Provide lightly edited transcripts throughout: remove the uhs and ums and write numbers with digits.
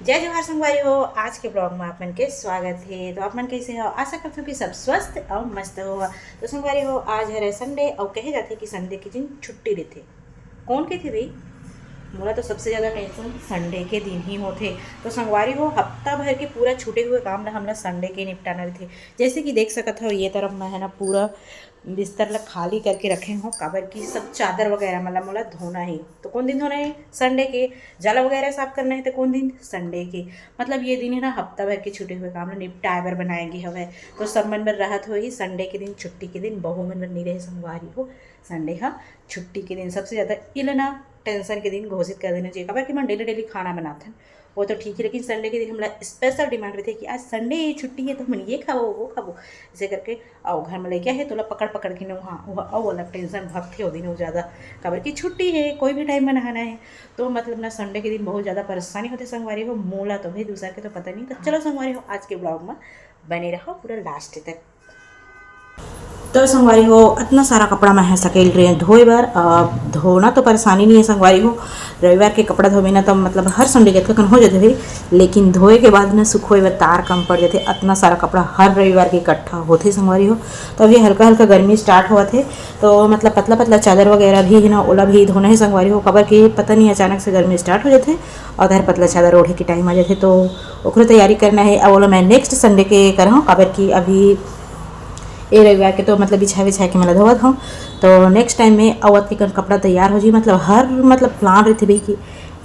जय जोहार संगवारी हो। आज के ब्लॉग में आप मन के स्वागत है। तो आप मन कैसे हो? आशा करते हो कि सब स्वस्थ और मस्त हो। तो संगवारी हो, आज है संडे और कहे जाते कि संडे के दिन छुट्टी रहते। कौन के थे भाई? मोला तो सबसे ज़्यादा टेंशन संडे के दिन ही होते। तो संगवारी हो, हफ्ता भर के पूरा छूटे हुए काम ला हमला संडे के निपटाना रहते। जैसे कि देख सकत हो, ये तरफ मैं है ना पूरा बिस्तर ला खाली करके रखे हो, काबर की सब चादर वगैरह मतलब मोला धोना है। तो कौन दिन धोना है? संडे के। जाला वगैरह साफ करना है तो कौन दिन? संडे के। मतलब ये दिन है ना हफ्ता भर के छूटे हुए काम ला निपटाए बर बनाएंगे हवे। तो सब मन बर राहत हो ही संडे के दिन, छुट्टी के दिन बहू मन बर नहीं रहे संगवारी हो। संडे हाँ छुट्टी के दिन सबसे ज़्यादा इलना टेंशन के दिन घोषित कर देना चाहिए। काबर कि मैं डेली डेली खाना बनाते हैं वो तो ठीक है, लेकिन संडे के दिन हमारा स्पेशल डिमांड रहती है कि आज संडे छुट्टी है तो हम ये खाओ वो खाओ ऐसे करके। आओ घर में लेके है तो पकड़ पकड़ के ना वहाँ वह आओ अलग टेंशन भगते हो दिन हो ज़्यादा। काबर की छुट्टी है, कोई भी टाइम में नहाना है। तो मतलब ना संडे के दिन बहुत ज़्यादा परेशानी होती है संगवारी हो। मोला तो भाई दूसरा के तो पता नहीं। तो चलो संगवारी हो, आज के ब्लॉग में बने रहो पूरा लास्ट तक। तो संगवारी हो, इतना सारा कपड़ा मैं है सकेल रहे हैं धोए बार। धोना तो परेशानी नहीं है संगवारी हो। रविवार के कपड़ा धोबे ना तो मतलब हर संडे के कन हो जाते भाई, लेकिन धोए के बाद ना सुखोए बार तार कम पड़ जाते। इतना सारा कपड़ा हर रविवार के इकट्ठा होते संगवारी हो। तो अभी हल्का हल्का गर्मी स्टार्ट हुआ थे तो मतलब पतला पतला चादर वगैरह भी है ना ओला भी धोना है संगवारी हो। खबर कि पता नहीं अचानक से गर्मी स्टार्ट हो जाते और अगर पतला चादर ओढ़े के टाइम आ जाते तो ओकरो तैयारी करना है। अब बोला मैं नेक्स्ट संडे के कर हूँ, खबर की अभी ये रविवार के तो मतलब बिछा बिछा के मैं धोवत हूँ। तो नेक्स्ट टाइम में अवत के कपड़ा तैयार हो जाए। मतलब हर मतलब प्लान रहते भाई कि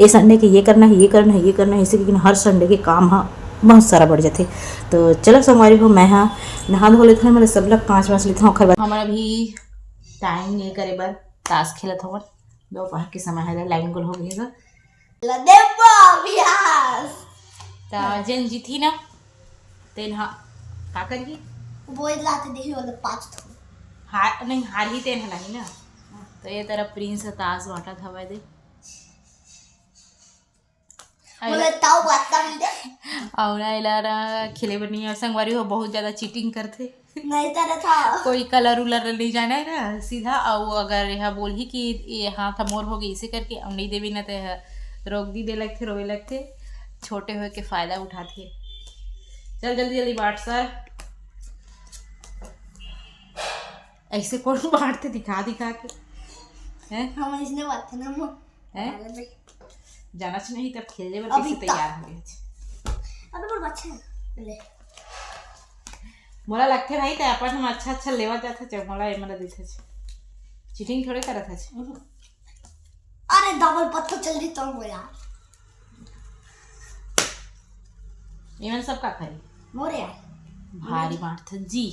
ये संडे के ये करना है ये करना है ये करना है, इसी लेकिन हर संडे के काम हाँ बहुत सारा बढ़ जाते। तो चलो संगवारी हो, मैं हाँ नहा धो लेते हैं। मतलब सब लोग 5 लेते हैं। खबर हमारा भी टाइम नहीं करे बर ताश खेलत हवन। दोपहर के समय है, लाइन गुल हो गई है तो जेन जीती ना तेन हाँ का करिए वो लाते देखिए वाला 5 थो हार नहीं हार ही तेन नहीं ना। तो ये तरफ प्रिंस ताश बांटा था दे बोले ताऊ बात मिल दे और इलारा खेले बनी और संगवारी हो बहुत ज़्यादा चीटिंग करते। नहीं तरह था कोई कलर उलर नहीं जाना है ना सीधा। और अगर यह बोल ही कि ये हाथ मोर हो गई इसे करके अब नहीं देवी ना तो रोक दी दे लगते रोए लगते। छोटे हुए के फ़ायदा उठाते। चल जल्दी जल्दी बांट सर। ऐसे कौन बांटते दिखा दिखा के हैं? हम इसने बात ना हम हैं जाना नहीं तब खेलने में कैसे तैयार हो गए। अब तो बच्चे ले मोला लगते भाई ते अपन हम अच्छा अच्छा लेवा जाता चे मोला ए मला देथे छे चीटिंग थोड़े करत है। अरे डबल पत्ता चल रही तो हो यार इवन सब का खाई मोरे भारी बांट जी।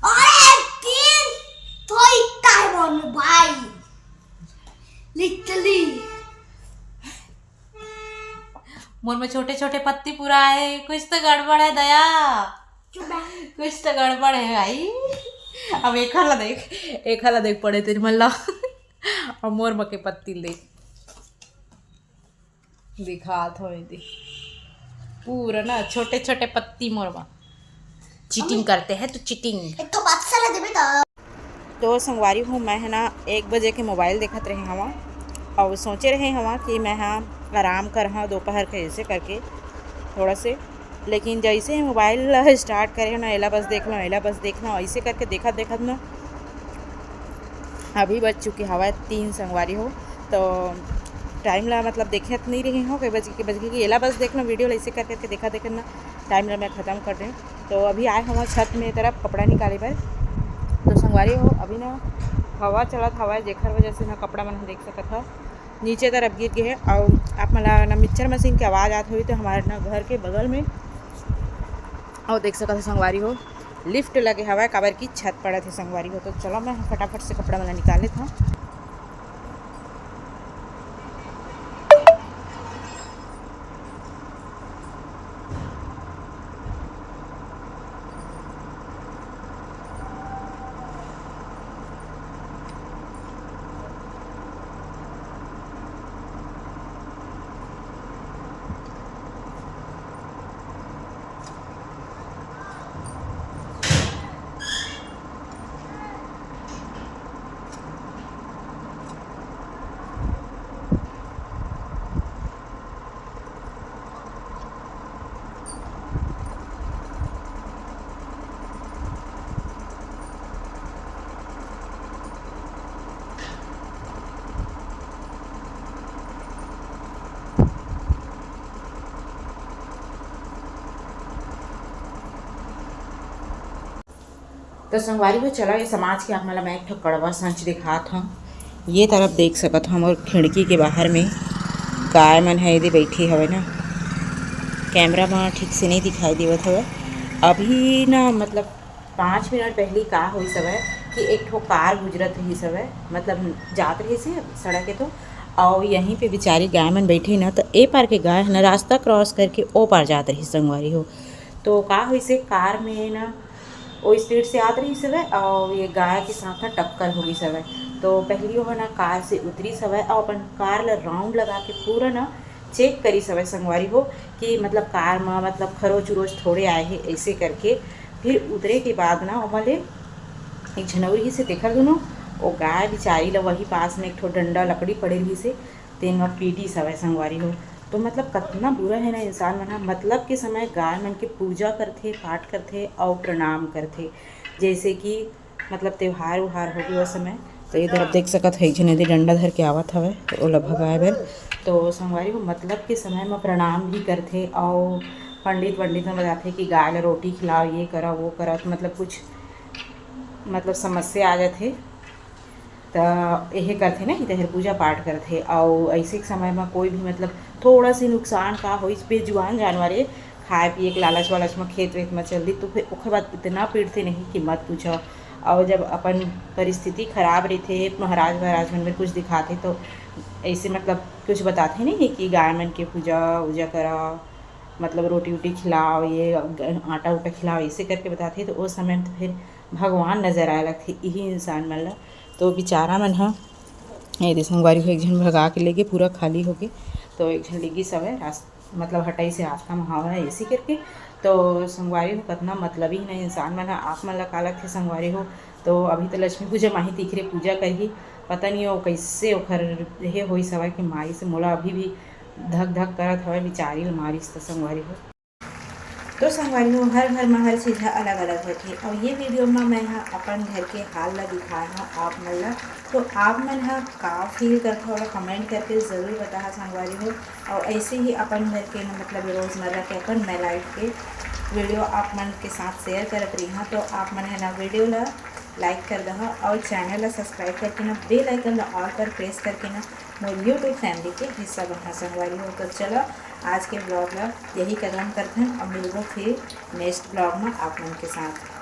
अरे तीन तो इतना है मन में भाई लिटरली मोर में छोटे छोटे पत्ती पूरा है। कुछ तो गड़बड़ है दया, कुछ तो गड़बड़ है भाई। अब एक हाला देख पड़े तेरे मल्ला और मोर मके पत्ती ले दिखा थो दे पूरा ना छोटे छोटे पत्ती मोर में चीटिंग करते हैं। तो चीटिंग एक तो बात साला दे बेटा। तो संगवारी हूँ, मैं है ना 1 बजे के मोबाइल देखत रहे हवा और सोचे रहे हवा कि मैं हाँ आराम कर हाँ दोपहर के ऐसे करके थोड़ा से। लेकिन जैसे ही मोबाइल स्टार्ट करे ना एला बस देखना ऐसे करके देखत ना अभी बज चुकी हवा 3 संगवारी हो। तो टाइम ला मतलब देखे नहीं रही हो कई बज के एला बस देखना वीडियो ऐसे करके देखा ना टाइम ला मैं ख़त्म कर रही हूँ। तो अभी आए हम छत में तरफ कपड़ा निकाले पर। तो संगवारी हो अभी ना हवा चलत हवा जेखर वजह से ना कपड़ा मन देख सकत था नीचे तरफ गिर गए है। और आप मला ना मिक्सर मशीन की आवाज़ आती हुई तो हमारे ना घर के बगल में और देख सकते हो संगवारी हो लिफ्ट लगे हवा काबर की छत पड़ा थे संगवारी हो। तो चलो मैं फटाफट से कपड़ा वाला निकाल लेता हूँ। तो संगवारी हो चला ये समाज के आप मतलब मैं एक ठो कड़वा सच दिखात हूँ। ये तरफ देख सकत हम और खिड़की के बाहर में गाय मन है यदि बैठी हवे ना, कैमरा में ठीक से नहीं दिखाई देवत हवे। अभी ना मतलब 5 मिनट पहले का हुई सवै कि एक ठो कार गुजरत रही सवै, मतलब जात रही से सड़क के तो, और यहीं पे बेचारी गाय मन बैठी ना, तो ए पार के गाय ना रास्ता क्रॉस करके ओ पार जात रही संगवारी हो। तो का हुई से कार में ना वो स्पीड से आत रही सवै और ये गाय के साथ टक्कर हो गई सवै। तो पहली वो ना कार से उतरी सवै और अपन कार ला राउंड लगा के पूरा ना चेक करी सवै संगवारी हो कि मतलब कार में मतलब खरोच उरोच थोड़े आए हैं ऐसे करके। फिर उतरे के बाद ना वाले एक झनौरी ही से देखा दोनों वो गाय बेचारी ला वही पास में एक ठो डंडा लकड़ी पड़े रही से तेन में पीटी सवै संगवारी हो। तो मतलब कितना बुरा है ना इंसान मन, मतलब के समय गाय मन के पूजा करथे, पाठ करथे और प्रणाम करथे, जैसे कि मतलब त्यौहार उहार हो गए उस समय। तो इधर आप देख सकत है झन यदि डंडा धर के आवत हवे ओला भगाए बर। तो संगवारी हो मतलब के समय में प्रणाम भी करथे और पंडित में बताते कि गाय ला रोटी खिलाओ, ये करा वो करा, तो मतलब कुछ मतलब समस्या आ जाते तो यही करते ना कि तहर पूजा पाठ करते। और ऐसे समय में कोई भी मतलब थोड़ा सी नुकसान का हो इस बेजुबान जानवर है खाए पिए के लालच वालच में खेत वेत में चल दी, तो फिर उसके बाद इतना पीड़ते नहीं कि मत पूछो। और जब अपन परिस्थिति खराब रही थे महाराज मन में कुछ दिखाते तो ऐसे मतलब कुछ बताते नहीं कि गाय मन के पूजा वूजा करा, मतलब रोटी वोटी खिलाओ, ये आटा उटा खिलाओ, ऐसे करके बताते। तो उस समय तो फिर भगवान नज़र आए लगते यही इंसान मन ला। तो बेचारा मन हाँ ये संगवारी को एक झन भगा के लेके पूरा खाली हो गए। तो एक झन लेगी सब है मतलब हटाई से रास्ता में हवा है ऐसी करके। तो संगवारी हो कितना मतलब ही नहीं इंसान मन आप मन ला का लगथे संगवारी हो। तो अभी तो लक्ष्मी पूजा माही तीखरे पूजा करही, पता नहीं हो कैसे ओखर रहे होई सवाई कि मारी से मोला अभी भी धक धक करत हवे बेचारी ला मारिस तो संगवारी हो। तो संगवारी हो हर घर में हर चीज़ अलग अलग होती। और ये वीडियो में मैं अपन घर के हाल ला दिखाया हूँ आप मन ला। तो आप मन का फील करता हो कमेंट करके ज़रूर बता संगवारी हो। और ऐसे ही अपन घर के मतलब रोज़मर्रा के अपन मैं लाइफ के वीडियो आप मन के साथ शेयर करत रही हूँ। तो आप मन है ना वीडियो ला लाइक कर दहा और चैनल ला सब्सक्राइब करके ना बेल आइकन ला ऑल पर प्रेस करके ना मोर यूट्यूब फैमिली के हिस्सा बनना संगवारी हो। तो चलो आज के ब्लॉग ला यही कदम करते हैं और मिलूँगा फिर नेक्स्ट ब्लॉग में आप मन के साथ।